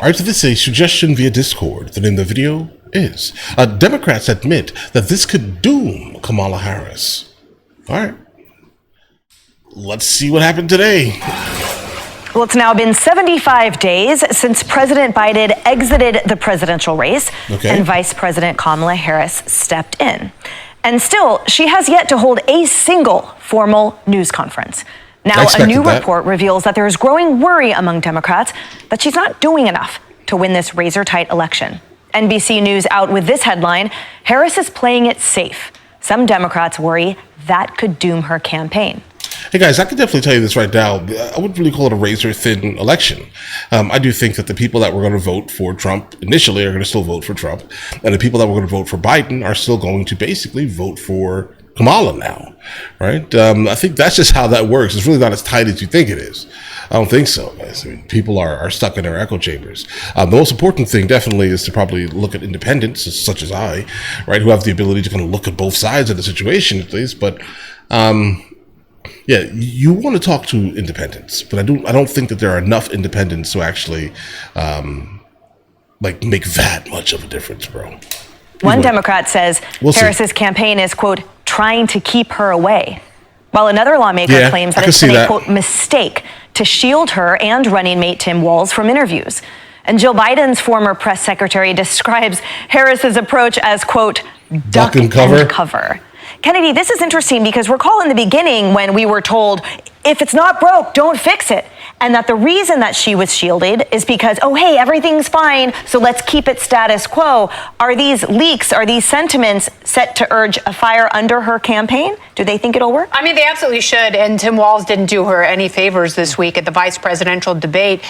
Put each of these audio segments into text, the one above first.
All right, so this is a suggestion via Discord. The name of the video is Democrats admit that this could doom Kamala Harris. All right. Let's see what happened today. Well, it's now been 75 days since President Biden exited the presidential race and Vice President Kamala Harris stepped in. And still, she has yet to hold a single formal news conference. Now, a new report reveals that there is growing worry among Democrats that she's not doing enough to win this razor-tight election. NBC News out with this headline: Harris is playing it safe. Some Democrats worry that could doom her campaign. Hey guys, I can definitely tell you this right now. I wouldn't really call it a razor-thin election. I do think that the people that were going to vote for Trump initially are going to still vote for Trump. And the people that were going to vote for Biden are still going to basically vote for Kamala now, right? I think that's just how that works. It's really not as tight as you think it is. I don't think so, guys. I mean, people are stuck in their echo chambers. The most important thing definitely is to probably look at independents, such as I, right, who have the ability to kind of look at both sides of the situation at least. But yeah, you want to talk to independents, but I don't think that there are enough independents to actually like make that much of a difference, bro. One Democrat says Harris's campaign is, quote, trying to keep her away, while another lawmaker claims that it's been a, quote, mistake to shield her and running mate Tim Walz from interviews. And Joe Biden's former press secretary describes Harris's approach as, quote, duck and cover. Kennedy, this is interesting because recall in the beginning when we were told, if it's not broke, don't fix it. And that the reason that she was shielded is because, oh, hey, everything's fine, so let's keep it status quo. Are these leaks, are these sentiments set to urge a fire under her campaign? Do they think it'll work? I mean, they absolutely should. And Tim Walz didn't do her any favors this week at the vice presidential debate.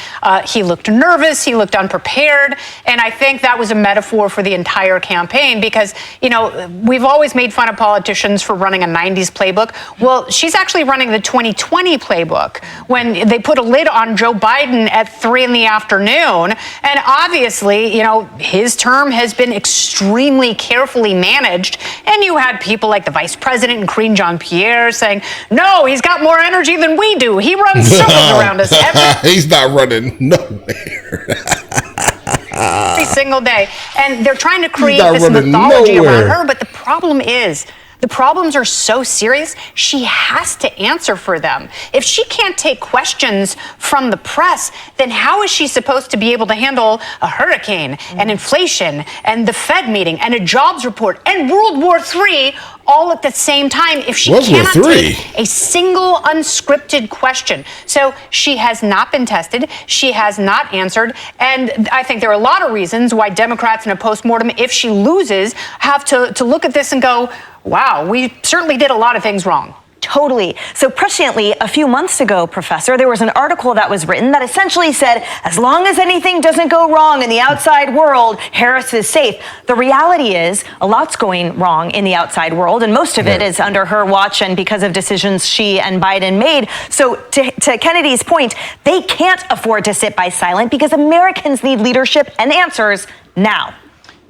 He looked nervous. He looked unprepared. And I think that was a metaphor for the entire campaign because, you know, we've always made fun of politicians for running a 90s playbook. Well, she's actually running the 2020 playbook when they put a lid on Joe Biden at 3 p.m. And obviously, you know, his term has been extremely carefully managed. And you had people like the vice president and Karine Jean-Pierre saying, no, he's got more energy than we do. He runs circles around us. He's not running nowhere. Every single day. And they're trying to create this mythology around her. But the problem is, the problems are so serious, she has to answer for them. If she can't take questions from the press, then how is she supposed to be able to handle a hurricane and inflation and the Fed meeting and a jobs report and World War III all at the same time if she cannot take a single unscripted question? So she has not been tested. She has not answered. And I think there are a lot of reasons why Democrats in a postmortem, if she loses, have to look at this and go, wow, we certainly did a lot of things wrong. Totally. So presciently, a few months ago, Professor, there was an article that was written that essentially said, as long as anything doesn't go wrong in the outside world, Harris is safe. The reality is a lot's going wrong in the outside world, and most of it is under her watch and because of decisions she and Biden made. So to Kennedy's point, they can't afford to sit by silent because Americans need leadership and answers now.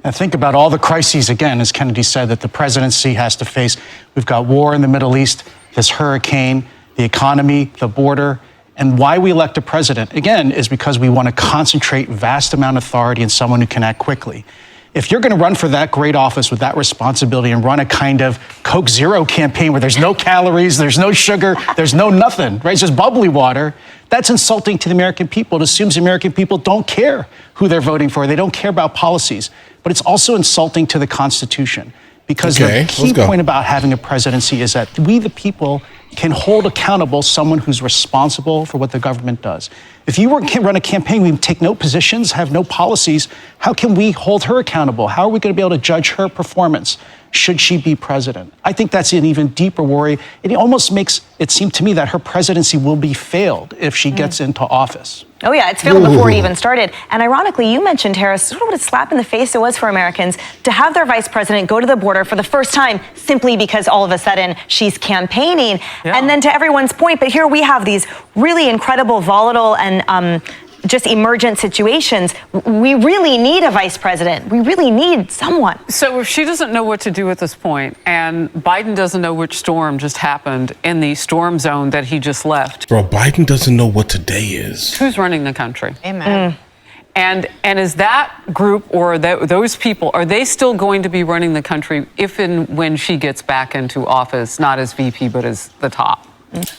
And think about all the crises, again, as Kennedy said, that the presidency has to face. We've got war in the Middle East, this hurricane, the economy, the border. And why we elect a president, again, is because we want to concentrate vast amount of authority in someone who can act quickly. If you're going to run for that great office with that responsibility and run a kind of Coke Zero campaign where there's no calories, there's no sugar, there's no nothing, right? It's just bubbly water. That's insulting to the American people. It assumes the American people don't care who they're voting for. They don't care about policies. But it's also insulting to the Constitution because the key point about having a presidency is that we, the people, can hold accountable someone who's responsible for what the government does. If you can run a campaign, we take no positions, have no policies, how can we hold her accountable? How are we going to be able to judge her performance should she be president? I think that's an even deeper worry. It almost makes it seem to me that her presidency will be failed if she gets into office. Oh, yeah, it's failed before it even started. And ironically, you mentioned, Harris, sort of what a slap in the face it was for Americans to have their vice president go to the border for the first time simply because all of a sudden she's campaigning. And then to everyone's point, but here we have these really incredible, volatile and just emergent situations. We really need a vice president. We really need someone. So if she doesn't know what to do at this point, and Biden doesn't know which storm just happened in the storm zone that he just left. Bro, Biden doesn't know what today is. Who's running the country? Amen. And is that group or those people, are they still going to be running the country if and when she gets back into office, not as VP, but as the top?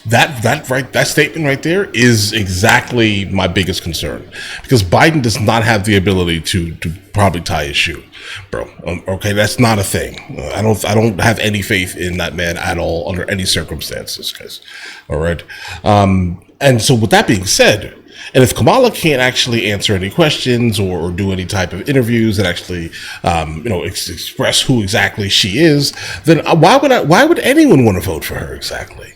That statement right there is exactly my biggest concern, because Biden does not have the ability to probably tie his shoe, bro. Okay, that's not a thing. I don't have any faith in that man at all under any circumstances, guys. All right. And so with that being said, and if Kamala can't actually answer any questions or do any type of interviews that actually, express who exactly she is, then why would anyone want to vote for her exactly?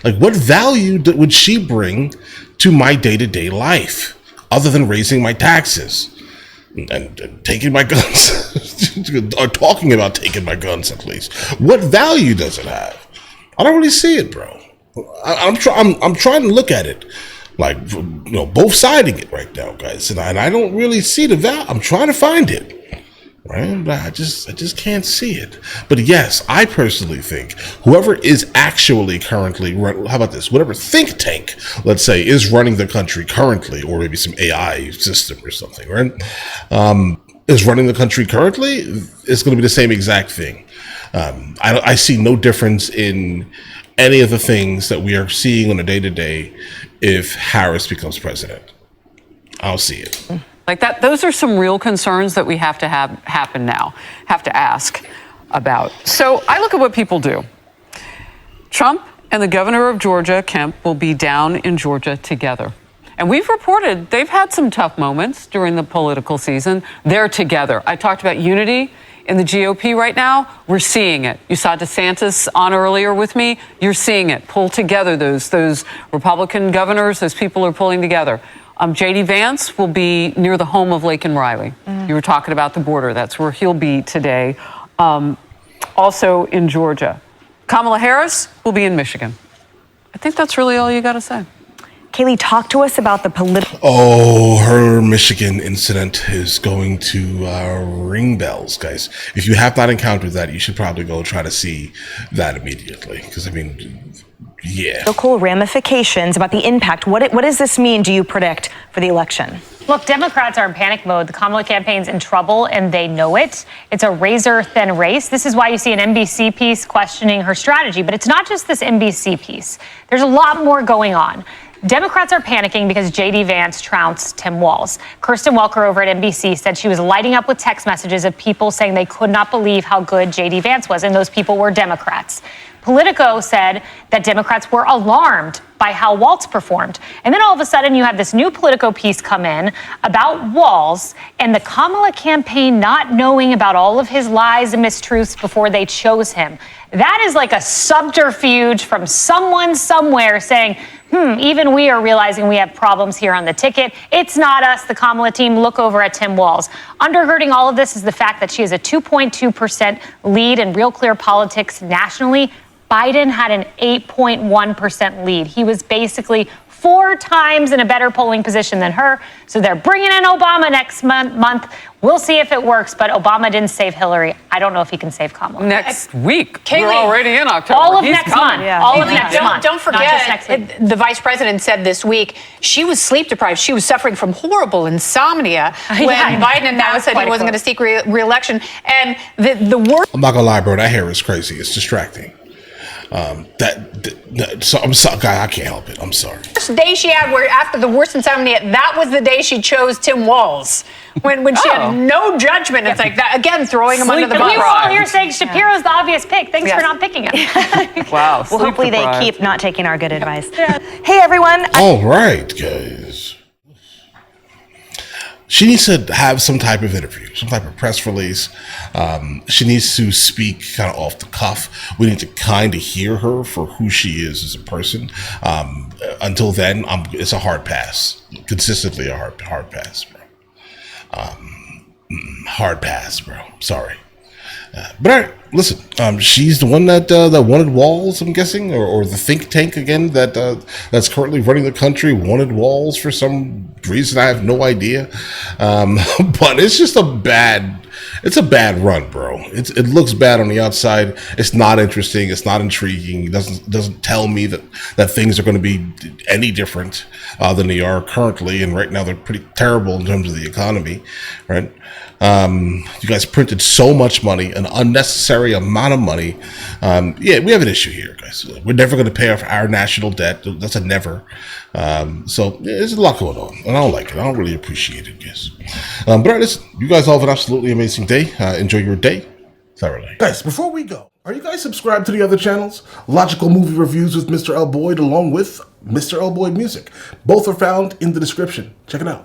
Like, what value would she bring to my day-to-day life other than raising my taxes and taking my guns or talking about taking my guns at least? What value does it have? I don't really see it, bro. I'm trying to look at it like, both siding it right now, guys, and I don't really see the value. I'm trying to find it. Right, but I just can't see it. But yes, I personally think whoever is actually currently how about this? Whatever think tank, let's say, is running the country currently, or maybe some AI system or something, right? Is running the country currently, it's going to be the same exact thing. I see no difference in any of the things that we are seeing on a day-to-day if Harris becomes president. I don't see it. Like that, those are some real concerns that we have to have happen now, have to ask about. So I look at what people do. Trump and the governor of Georgia, Kemp, will be down in Georgia together. And we've reported they've had some tough moments during the political season. They're together. I talked about unity in the GOP right now. We're seeing it. You saw DeSantis on earlier with me. You're seeing it pull together. Those Republican governors, those people are pulling together. J.D. Vance will be near the home of Laken Riley. You were talking about the border. That's where he'll be today. Also in Georgia. Kamala Harris will be in Michigan. I think that's really all you got to say. Kayleigh, talk to us about the political... Oh, her Michigan incident is going to ring bells, guys. If you have not encountered that, you should probably go try to see that immediately. Because, yeah. Political ramifications about the impact. What does this mean, do you predict, for the election? Look, Democrats are in panic mode. The Kamala campaign's in trouble, and they know it. It's a razor-thin race. This is why you see an NBC piece questioning her strategy. But it's not just this NBC piece. There's a lot more going on. Democrats are panicking because J.D. Vance trounced Tim Walz. Kirsten Welker over at NBC said she was lighting up with text messages of people saying they could not believe how good J.D. Vance was, and those people were Democrats. Politico said that Democrats were alarmed by how Walz performed. And then all of a sudden you have this new Politico piece come in about Walz and the Kamala campaign not knowing about all of his lies and mistruths before they chose him. That is like a subterfuge from someone somewhere saying, even we are realizing we have problems here on the ticket. It's not us, the Kamala team. Look over at Tim Walz. Undergirding all of this is the fact that she has a 2.2% lead in Real Clear Politics nationally. Biden had an 8.1% lead. He was basically 4 times in a better polling position than her. So they're bringing in Obama next month. We'll see if it works, but Obama didn't save Hillary. I don't know if he can save Kamala. Next week. Kayleigh, we're already in October. All of next month. Yeah. All of next month. Don't forget, the vice president said this week she was sleep deprived. She was suffering from horrible insomnia when Biden announced that he wasn't going to seek re-election. And the worst... I'm not going to lie, bro. That hair is crazy. It's distracting. So I'm sorry, I can't help it. I'm sorry. First day she had, where after the worst insomnia, that was the day she chose Tim Walz. When she had no judgment, it's like that again, throwing him under the bus. We were all here saying Shapiro's the obvious pick. Thanks for not picking him. Wow. Well, hopefully they keep not taking our good advice. Hey, everyone. All right, guys. She needs to have some type of interview, some type of press release. She needs to speak kind of off the cuff. We need to kind of hear her for who she is as a person. Until then, it's a hard pass. Consistently a hard pass, bro. Hard pass, bro. Sorry. But all right, Listen, she's the one that wanted walls, I'm guessing, or the think tank again that's currently running the country wanted walls for some reason. I have no idea, but it's just a bad run, bro. It looks bad on the outside. It's not interesting. It's not intriguing. It doesn't tell me that things are going to be any different than they are currently. And right now they're pretty terrible in terms of the economy, right? You guys printed so much money, an unnecessary amount of money. Yeah, we have an issue here, guys. We're never going to pay off our national debt. That's a never. So yeah, there's a lot going on, and I don't like it. I don't really appreciate it, guys. But listen, you guys all have an absolutely amazing day. Enjoy your day thoroughly. Guys, before we go, are you guys subscribed to the other channels? Logical Movie Reviews with Mr. L. Boyd, along with Mr. L. Boyd Music. Both are found in the description. Check it out.